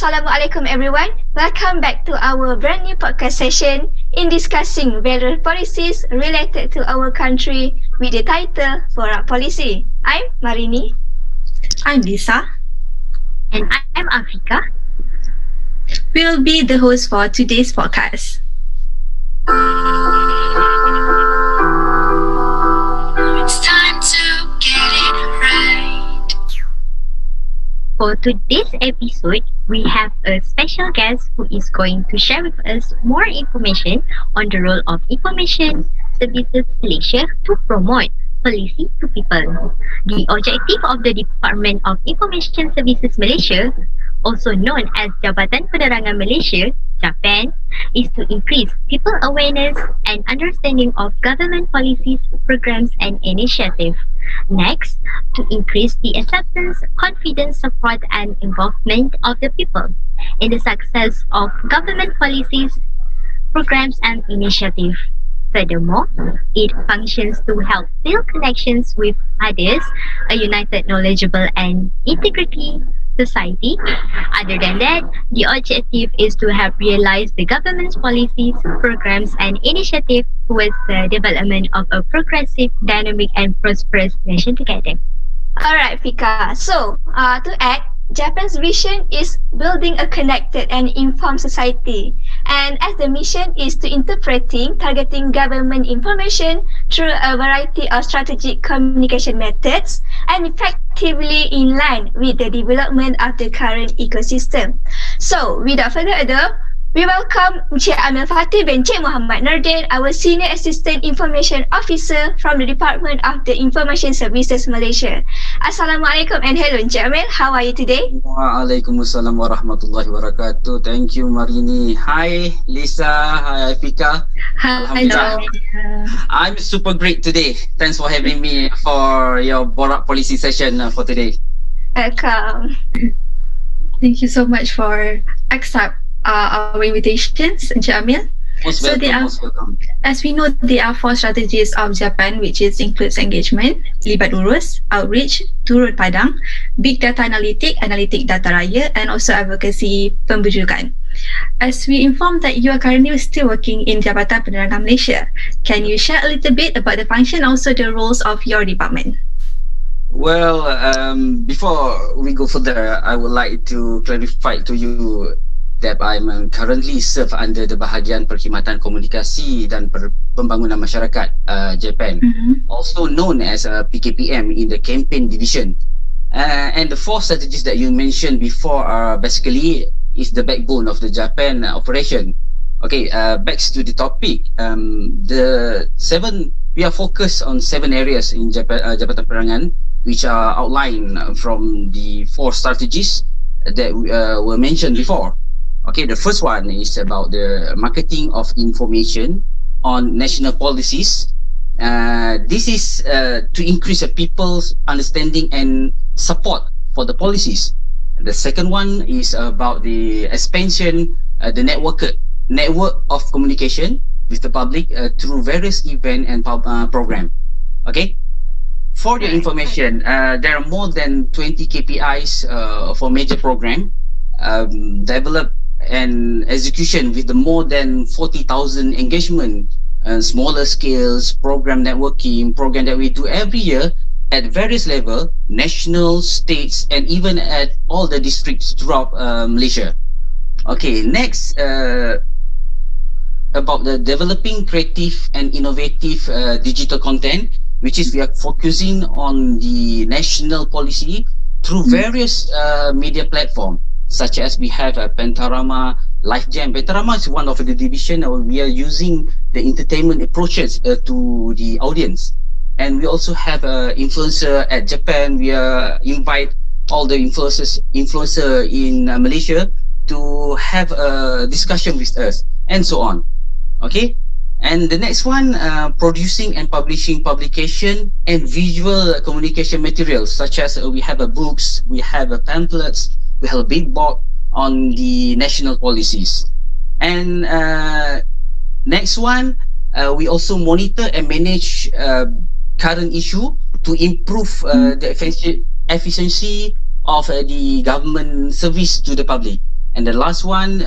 Assalamualaikum everyone. Welcome back to our brand new podcast session in discussing various policies related to our country with the title Borak Policy. I'm Marini. I'm Lisa. And I'm Afrika. We'll be the host for today's podcast. It's time to get it right. For today's episode, we have a special guest who is going to share with us more information on the role of Information Services Malaysia to promote policy to people. The objective of the Department of Information Services Malaysia, also known as Jabatan Penerangan Malaysia, JaPen, is to increase people awareness and understanding of government policies, programs and initiatives. Next, to increase the acceptance, confidence, support and involvement of the people in the success of government policies, programs and initiatives. Furthermore, it functions to help build connections with others, a united, knowledgeable and integrity society. Other than that, the objective is to help realize the government's policies, programs and initiatives towards the development of a progressive, dynamic and prosperous nation together. Alright, Fika. So, to act, Japan's vision is building a connected and informed society. And as the mission is to interpreting, targeting government information through a variety of strategic communication methods and effectively in line with the development of the current ecosystem. So, without further ado, we welcome Encik Amil Fatih bin Encik Muhammad Nordin, our Senior Assistant Information Officer from the Department of the Information Services Malaysia. Assalamualaikum and hello Encik Amil, how are you today? Waalaikumsalam warahmatullahi wabarakatuh. Thank you Marini. Hi Lisa, hi Afrika. Hello. I'm super great today. Thanks for having me for your Borak Policy session for today. Welcome. Thank you so much for accept our invitations, Encik Amil. Most welcome. As we know, there are 4 strategies of JaPen, which includes engagement, libat urus, outreach, turun padang, big data analytic data raya, and also advocacy pembujukan. As we informed that you are currently still working in Jabatan Penerangan Malaysia, can you share a little bit about the function, also the roles of your department? Well, before we go further, I would like to clarify to you that I'm currently serve under the Bahagian Perkhidmatan Komunikasi dan Pembangunan Masyarakat JaPen, also known as PKPM in the campaign division. And the 4 strategies that you mentioned before are basically is the backbone of the JaPen operation. Okay, back to the topic. We are focused on 7 areas in Jabatan Penerangan, which are outlined from the 4 strategies that were mentioned before. Okay, the first one is about the marketing of information on national policies. This is to increase people's understanding and support for the policies. The second one is about the expansion, the network of communication with the public through various event and program. Okay, for your information, there are more than 20 KPIs for major program developed and execution with the more than 40,000 engagement and smaller scales program networking program that we do every year at various level, national, states and even at all the districts throughout Malaysia. Okay, next about the developing creative and innovative digital content, which is we are focusing on the national policy through various media platform, such as we have Pentarama, Live Jam. Pentarama is one of the division we are using the entertainment approaches to the audience. And we also have influencer at JaPen. We invite all the influencer in Malaysia to have a discussion with us and so on. Okay, and the next one, producing and publishing publication and visual communication materials, such as we have books, we have pamphlets, we have a big board on the national policies. And next one, we also monitor and manage current issue to improve the efficiency of the government service to the public. And the last one,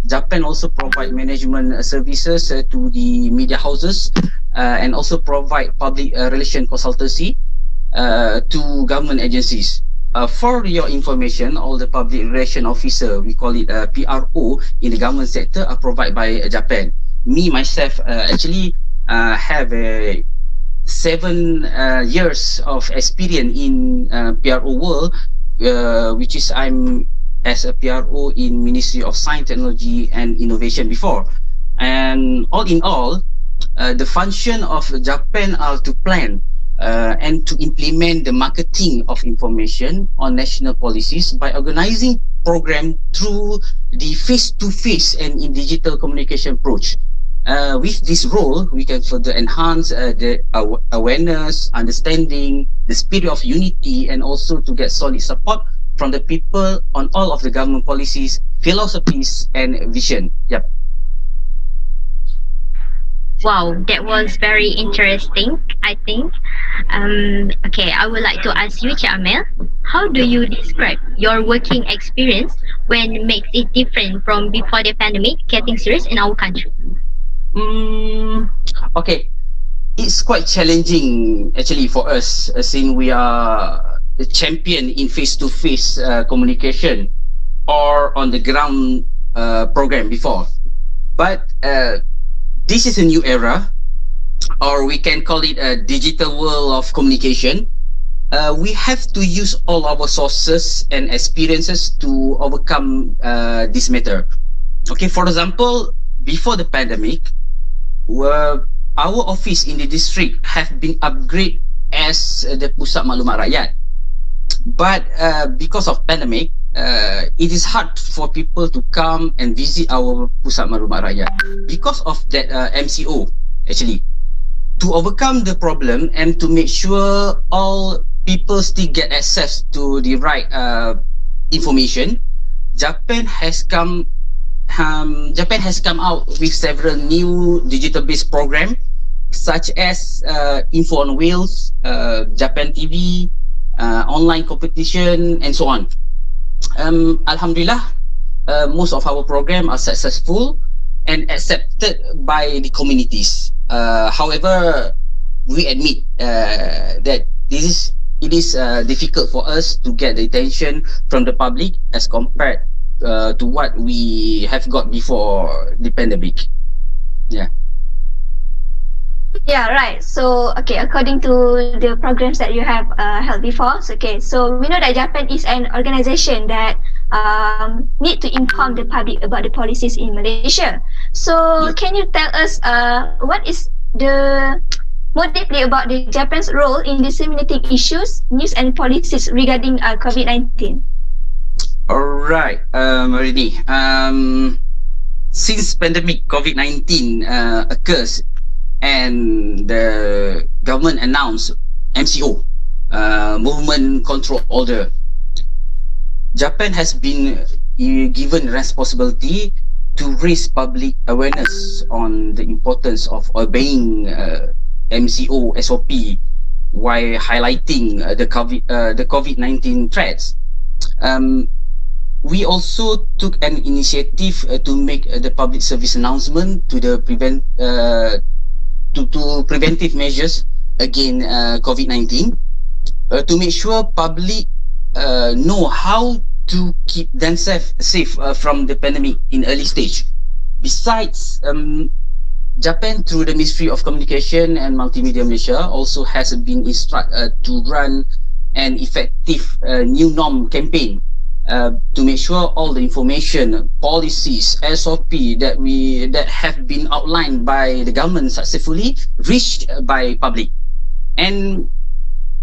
Japan also provide management services to the media houses and also provide public relation consultancy to government agencies. For your information, all the public relation officer, we call it PRO in the government sector, are provided by Japan. Me myself actually have 7 years of experience in PRO world, which is I'm as a PRO in Ministry of Science, Technology and Innovation before. And all in all, the function of Japan are to plan and to implement the marketing of information on national policies by organizing program through the face-to-face and in digital communication approach. With this role, we can further enhance the awareness, understanding, the spirit of unity, and also to get solid support from the people on all of the government policies, philosophies, and vision. Yep. Wow, that was very interesting, I think. Okay, I would like to ask you, Cik Amel, how do you describe your working experience when it makes it different from before the pandemic getting serious in our country? Okay, it's quite challenging actually for us since we are the champion in face-to-face communication or on the ground program before. But this is a new era, or we can call it a digital world of communication. We have to use all our sources and experiences to overcome this matter. Okay, for example, before the pandemic, our office in the district have been upgraded as the Pusat Maklumat Rakyat. But because of pandemic, it is hard for people to come and visit our Pusat Maklumat Rakyat because of that MCO actually. To overcome the problem and to make sure all people still get access to the right information, Japan has come out with several new digital-based programs such as Info on Wheels, Japan TV, online competition, and so on. Alhamdulillah, most of our programs are successful and accepted by the communities. However, we admit that it is difficult for us to get the attention from the public as compared to what we have got before the pandemic. Yeah. Yeah, right. So, okay, according to the programs that you have held before, so we know that Japan is an organization that need to inform the public about the policies in Malaysia. So, can you tell us what is the more deeply about the Japan's role in disseminating issues, news and policies regarding COVID-19? Alright, Marini. Since pandemic COVID-19 occurs and the government announced MCO, Movement Control Order, Japan has been given responsibility to raise public awareness on the importance of obeying MCO SOP while highlighting the COVID-19 threats. We also took an initiative to make the public service announcement to the preventive measures against COVID-19 to make sure public know how to keep themselves safe from the pandemic in early stage. Besides, Japan, through the Ministry of Communication and Multimedia Malaysia, also has been instructed to run an effective new norm campaign to make sure all the information, policies, SOP that have been outlined by the government successfully reached by public, and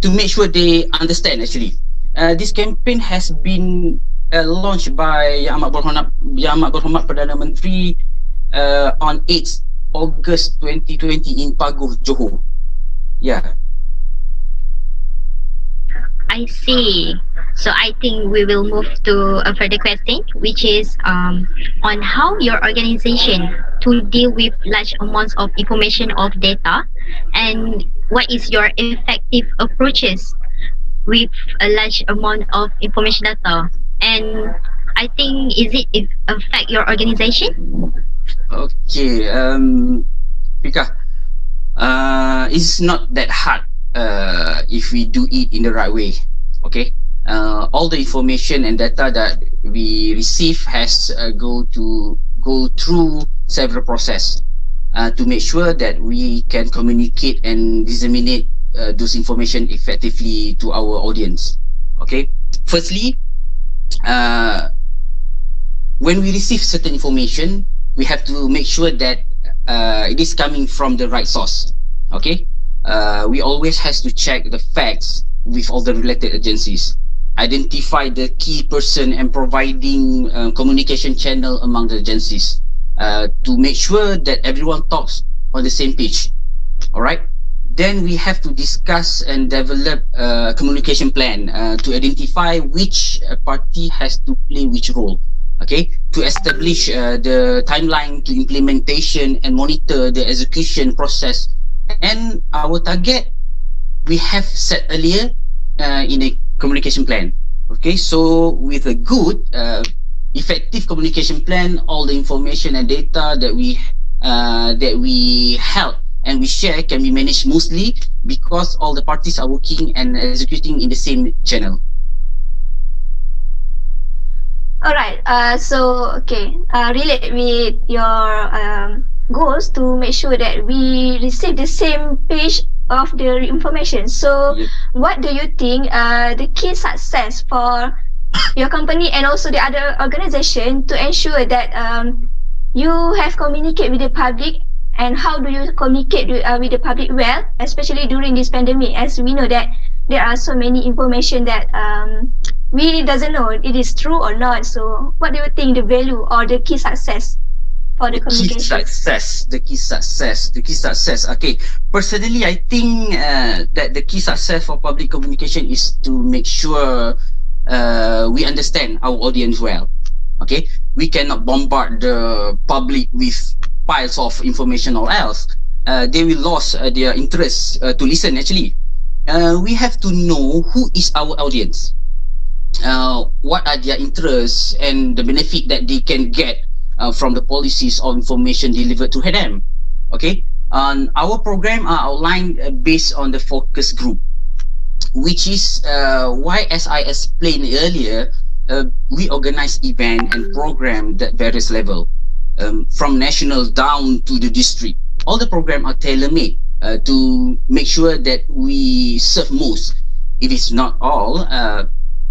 to make sure they understand actually. This campaign has been launched by Yang Amat Berhormat Perdana Menteri on 8th August 2020 in Paguh, Johor. Yeah. I see. So I think we will move to a further question, which is on how your organization to deal with large amounts of information of data, and what is your effective approaches with a large amount of information data, and I think, is it affect your organization? Okay, Pika, it's not that hard if we do it in the right way. Okay, all the information and data that we receive has go through several process to make sure that we can communicate and disseminate those information effectively to our audience. Okay, firstly, when we receive certain information, we have to make sure that it is coming from the right source. Okay, we always has to check the facts with all the related agencies, identify the key person and providing communication channel among the agencies to make sure that everyone talks on the same page. All right, then we have to discuss and develop a communication plan to identify which party has to play which role. Okay, to establish the timeline to implementation and monitor the execution process. And our target we have set earlier in a communication plan. Okay, so with a good effective communication plan, all the information and data that we held and we share can be managed smoothly because all the parties are working and executing in the same channel. Alright, relate with your goals to make sure that we receive the same page of the information. So, Yep. what do you think the key success for your company and also the other organization to ensure that you have communicate with the public, and how do you communicate with the public well, especially during this pandemic, as we know that there are so many information that we doesn't know it is true or not. So what do you think the value or the key success for the communication? The key success. Okay, personally, I think that the key success for public communication is to make sure we understand our audience well. Okay, we cannot bombard the public with piles of information or else they will lose their interest to listen. Actually, we have to know who is our audience, what are their interests and the benefit that they can get from the policies or information delivered to them. Okay, our program are outlined based on the focus group, which is why, as I explained earlier, we organize event and program at various level, from national down to the district. All the program are tailor-made to make sure that we serve most, if it's not all,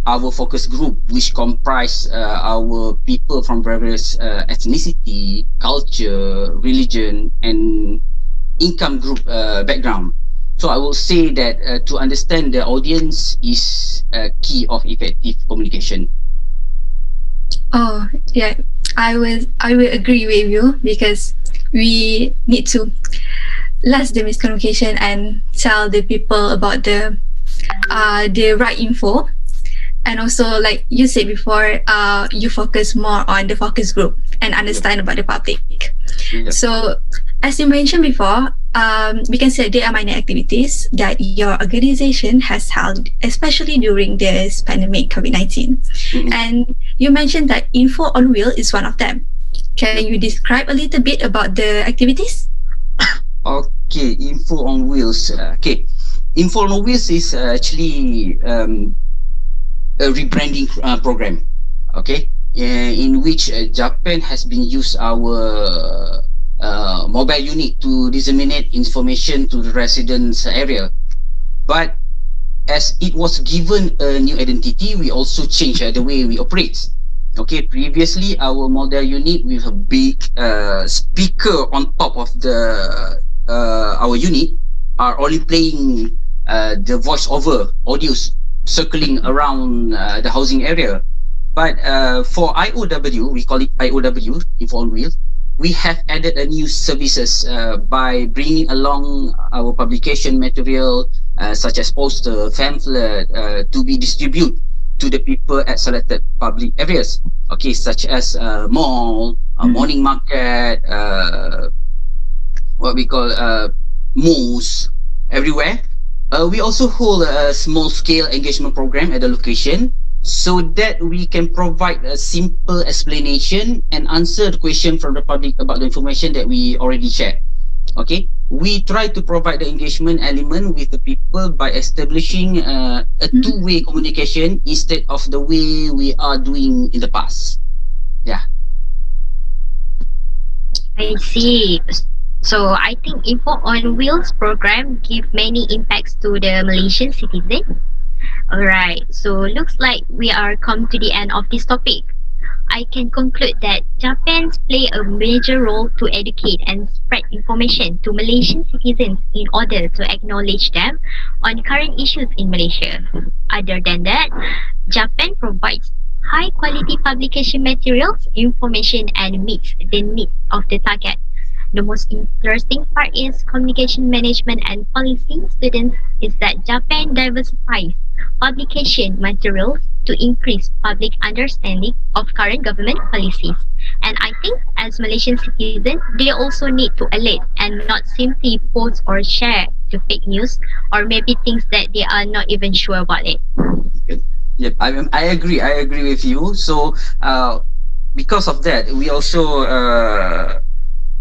our focus group, which comprise our people from various ethnicity, culture, religion, and income group background. So I will say that to understand the audience is key of effective communication. Oh, yeah, I will agree with you, because we need to last the miscommunication and tell the people about the right info. And also, like you said before, you focus more on the focus group and understand about the public. Yeah. So, as you mentioned before, we can say there are many activities that your organization has held, especially during this pandemic, COVID-19. Mhm. And you mentioned that Info on Wheel is one of them. Can you describe a little bit about the activities? Okay, Info on Wheels. Okay, Info on Wheels is actually a rebranding program. Okay, in which JaPen has been used our mobile unit to disseminate information to the residents area. But as it was given a new identity, we also changed the way we operate. Okay, previously our mobile unit with a big speaker on top of the our unit are only playing the voice-over audios circling around the housing area. But for IOW, we call it IOW, Info on Wheels, we have added a new services by bringing along our publication material such as poster, pamphlet to be distributed to the people at selected public areas. Okay, such as mall, morning market, what we call malls, everywhere. We also hold a small-scale engagement program at the location so that we can provide a simple explanation and answer the question from the public about the information that we already shared. Okay, we try to provide the engagement element with the people by establishing a two-way communication instead of the way we are doing in the past. Yeah. I see. So I think Info on Wheels program give many impacts to the Malaysian citizen. Alright, so looks like we are come to the end of this topic. I can conclude that Japans play a major role to educate and spread information to Malaysian citizens in order to acknowledge them on current issues in Malaysia. Other than that, Japan provides high quality publication materials, information and meets the needs of the target. The most interesting part is communication management and policy students is that Japan diversifies publication materials to increase public understanding of current government policies. And I think as Malaysian citizens, they also need to alert and not simply post or share the fake news or maybe things that they are not even sure about it. Yep, I agree. I agree with you. So, because of that, we also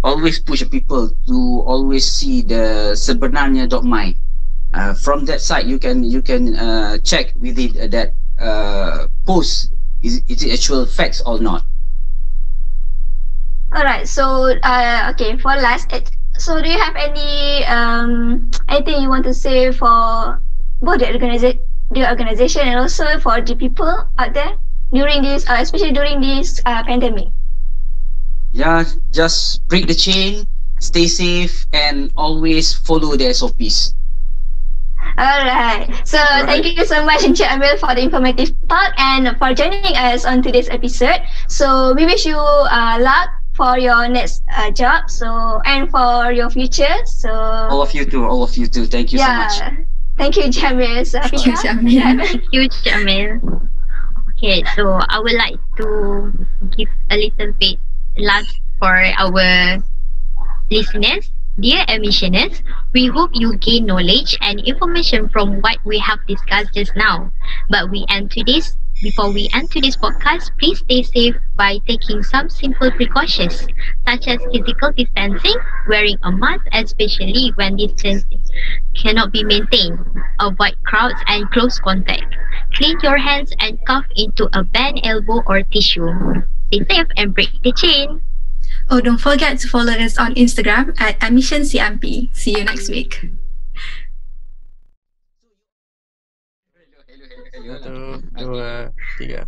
always push people to always see the sebenarnya.my. From that site, you can check within that post is it actual facts or not. All right. So, okay. For last, so do you have any anything you want to say for both the organization and also for the people out there during this, especially during this pandemic? Yeah, just break the chain, stay safe, and always follow the SOPs. Alright, so thank you so much Encik Amil for the informative talk and for joining us on today's episode. So we wish you luck for your next job, so and for your future. So all of you too. Thank you so much. Thank you, Jamil. So, Thank you, Jamil. Thank you, Jamil. Okay, so I would like to give a little bit last for our listeners. Dear admissioners, we hope you gain knowledge and information from what we have discussed just now. But before we end today's podcast, please stay safe by taking some simple precautions such as physical distancing, wearing a mask, especially when distancing cannot be maintained. Avoid crowds and close contact. Clean your hands and cough into a bent elbow or tissue. Stay safe and break the chain. Oh, don't forget to follow us on Instagram at AdmissionCMP. See you next week. Satu, dua, tiga.